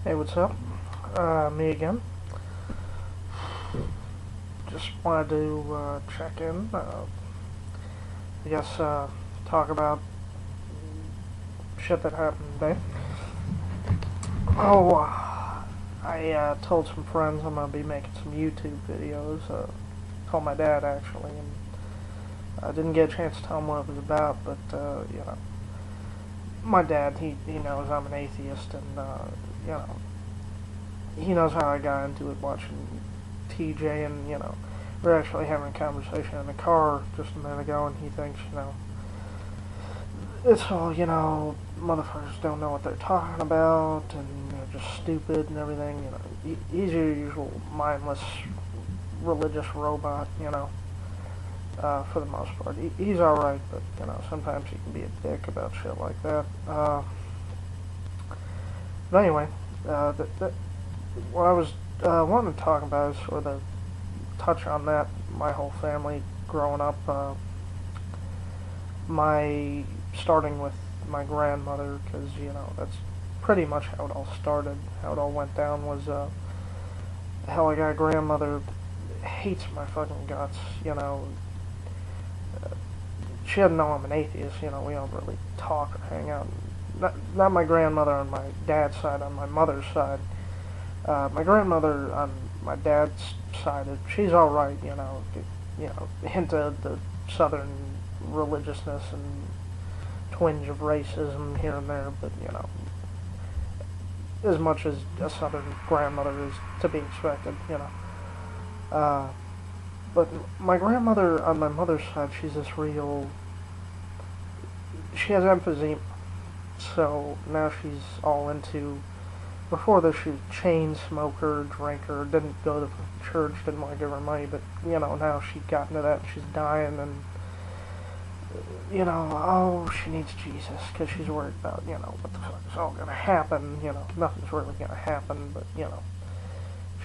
Hey, what's up? Me again. Just wanted to check in. I guess talk about shit that happened today. Oh, I told some friends I'm gonna be making some YouTube videos. Told my dad actually, and I didn't get a chance to tell him what it was about. But my dad he knows I'm an atheist, and you know he knows how I got into it watching TJ, and we're actually having a conversation in the car just a minute ago, and he thinks, it's all, motherfuckers don't know what they're talking about, and they're just stupid and everything, He's your usual mindless religious robot, for the most part. He's alright, but, sometimes he can be a dick about shit like that. But anyway, what I was wanting to talk about is sort of touch on that. My whole family growing up, my starting with my grandmother, because that's pretty much how it all started. How it all went down was hell, I got a grandmother hates my fucking guts. She doesn't know I'm an atheist. We don't really talk or hang out. Not my grandmother on my dad's side. On my mother's side, my grandmother on my dad's side, she's all right. Hint of the southern religiousness and twinge of racism here and there, but as much as a southern grandmother is to be expected. But my grandmother on my mother's side, she's this real. She has emphysema, so now she's all into. Before this, she was a chain smoker, drinker, didn't go to church, didn't want to give her money, but, now she's gotten to that, and she's dying, and, oh, she needs Jesus, because she's worried about, what the fuck is all going to happen, nothing's really going to happen, but,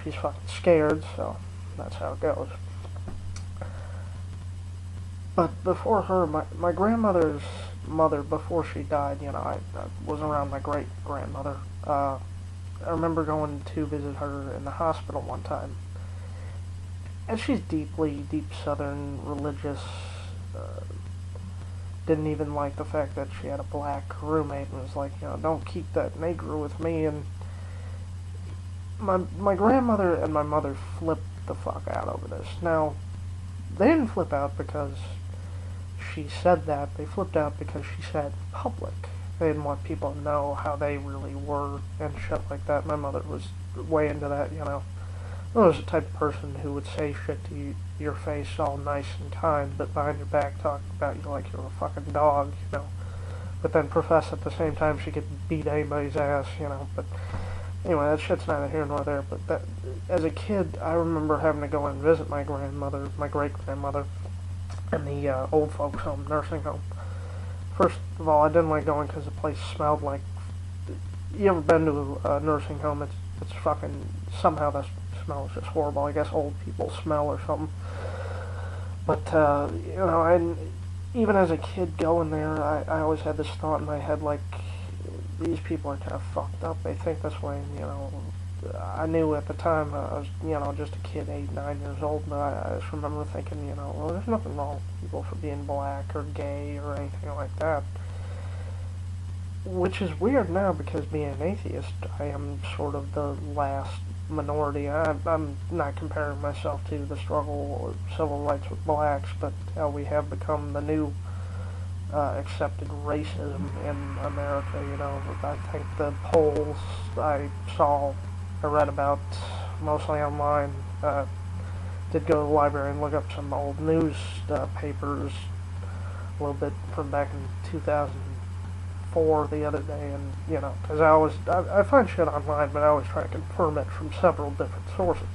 she's fucking scared, so that's how it goes. But before her, my grandmother's mother, before she died, I was around my great-grandmother. I remember going to visit her in the hospital one time. And she's deep southern, religious, didn't even like the fact that she had a black roommate, and was like, don't keep that Negro with me, and my grandmother and my mother flipped the fuck out over this. Now, they didn't flip out because she said that, they flipped out because she said public. They didn't want people to know how they really were and shit like that. My mother was way into that, I was the type of person who would say shit to your face all nice and kind, but behind your back talking about you like you're a fucking dog, But then profess at the same time she could beat anybody's ass, But anyway, that shit's neither here nor there. But that, as a kid, I remember having to go and visit my grandmother, my great-grandmother, in the old folks' home, nursing home. First of all, I didn't like going because the place smelled like. You ever been to a nursing home? It's fucking, somehow that smell is just horrible. I guess old people smell or something. But and even as a kid going there, I always had this thought in my head like, these people are kind of fucked up. They think this way, and I knew at the time I was, just a kid, 8, 9 years old, but I just remember thinking, well, there's nothing wrong with people for being black or gay or anything like that. Which is weird now, because being an atheist, I am sort of the last minority. I'm not comparing myself to the struggle or civil rights with blacks, but how we have become the new accepted racism in America. I think the polls I read about, mostly online, did go to the library and look up some old news papers, a little bit from back in 2004 the other day, and, because I find shit online, but I always try to confirm it from several different sources.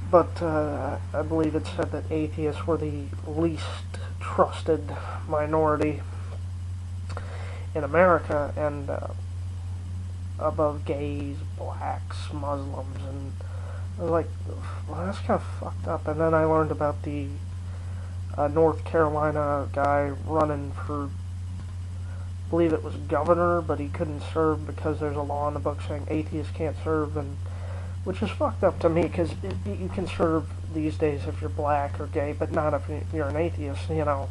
But I believe it said that atheists were the least trusted minority in America, and above gays, blacks, Muslims, and I was like, well, that's kind of fucked up. And then I learned about the North Carolina guy running for believe it was governor, but he couldn't serve because there's a law in the book saying atheists can't serve, and which is fucked up to me, because you can serve these days if you're black or gay, but not if you're an atheist, you know.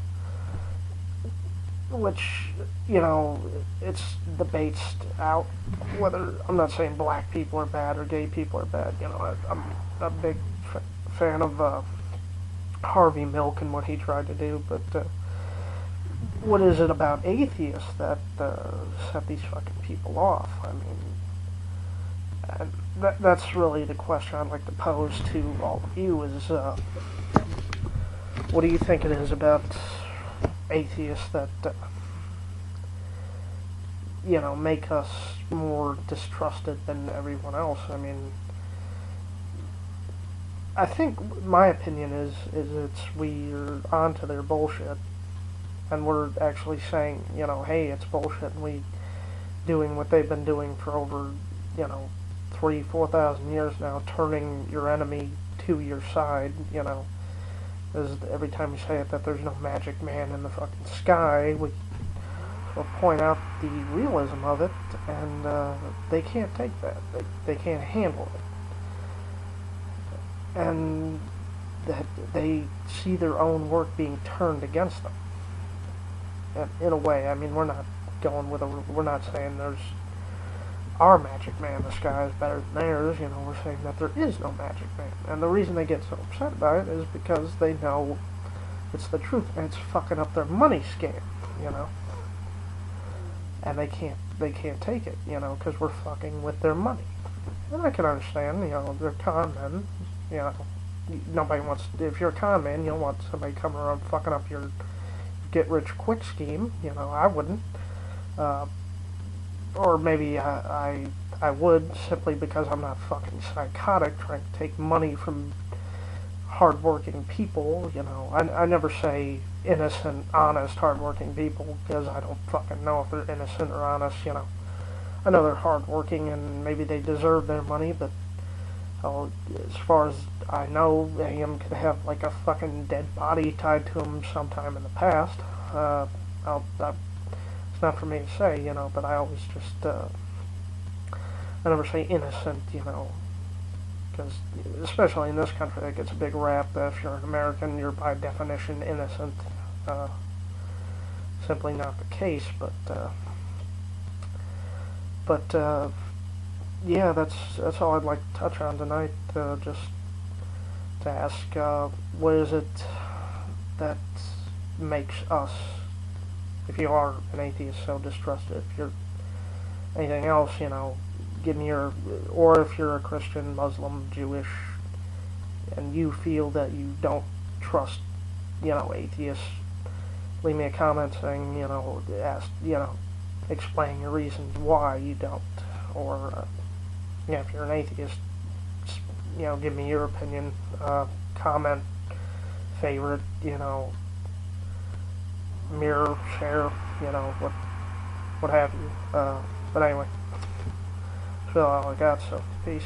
Which, you know, it's debates out whether, I'm not saying black people are bad or gay people are bad, you know. I'm a big fan of Harvey Milk and what he tried to do, but what is it about atheists that set these fucking people off? I mean, and that's really the question I'd like to pose to all of you is, what do you think it is about atheists that, you know, make us more distrusted than everyone else? I mean, I think my opinion is it's we're onto their bullshit, and we're actually saying, you know, hey, it's bullshit, and we doing what they've been doing for over, you know, 4,000 years now, turning your enemy to your side, you know. As every time we say it, that there's no magic man in the fucking sky, we'll point out the realism of it, and they can't take that. They can't handle it. And that they see their own work being turned against them. And in a way, I mean, we're not saying there's our magic man in the sky is better than theirs, you know, we're saying that there is no magic man. And the reason they get so upset about it is because they know it's the truth, and it's fucking up their money scam, you know. And they can't take it, you know, because we're fucking with their money. And I can understand, you know, they're con men, you know. Nobody wants, if you're a con man, you don't want somebody coming around fucking up your get-rich-quick scheme, you know. I wouldn't. Or maybe I would, simply because I'm not fucking psychotic trying to take money from hardworking people, you know. I never say innocent, honest, hardworking people, because I don't fucking know if they're innocent or honest, you know. I know they're hardworking and maybe they deserve their money, but as far as I know, AM could have like a fucking dead body tied to him sometime in the past. It's not for me to say, you know, but I always just, I never say innocent, you know, because especially in this country, that gets a big rap that if you're an American, you're by definition innocent. Simply not the case, but yeah, that's all I'd like to touch on tonight. Just to ask, what is it that makes us, if you are an atheist, so distrusted? If you're anything else, you know, give me your, or if you're a Christian, Muslim, Jewish, and you feel that you don't trust, you know, atheists, leave me a comment saying, you know, explain your reasons why you don't, or, yeah, if you're an atheist, you know, give me your opinion, comment, favorite, you know, mirror, share, you know, what have you. But anyway, that's all I got, so peace.